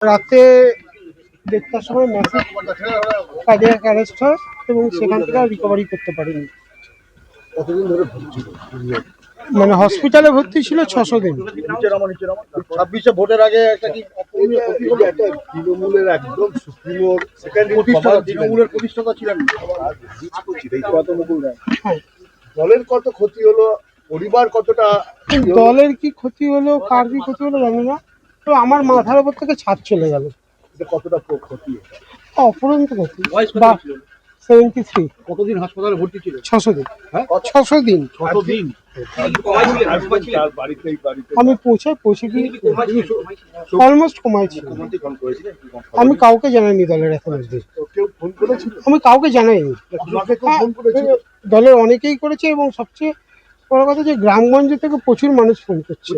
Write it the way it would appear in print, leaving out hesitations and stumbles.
রাতে 1:30টার সময় massive cardiac arrest হয় এবং সেখান থেকে আর রিকভারি করতে পারেনি। কতদিন ধরে ভর্তি ছিল? মানে হসপিটালে ভর্তি ছিল 600 দিন। 26-এ ভোটের আগে একটা কি একটা তৃণমূলের একদম সুপ্রিমো তৃণমূলের প্রতিষ্ঠাতা ছিলেন দলের কত ক্ষতি হলো, পরিবার কতটা? দলের কি ক্ষতি হলো, কার কি ক্ষতি হলো জানি না, তো আমার মাথার উপর থেকে ছাদ চলে গেল। কতটা ক্ষতি? অপরন্ত ক্ষতি। 73। কতদিন হাসপাতালে ভর্তি ছিল? 600 দিন। 600 দিন। আমি পৌঁছে গিয়ে অলমোস্ট কমাইছি। আমি কাউকে জানাইনি দলের এখন অবধি। আমি কাউকে জানাইনি। দলের অনেকেই করেছে এবং সবচেয়ে বড় কথা যে গ্রামগঞ্জ থেকে প্রচুর মানুষ ফোন করছে।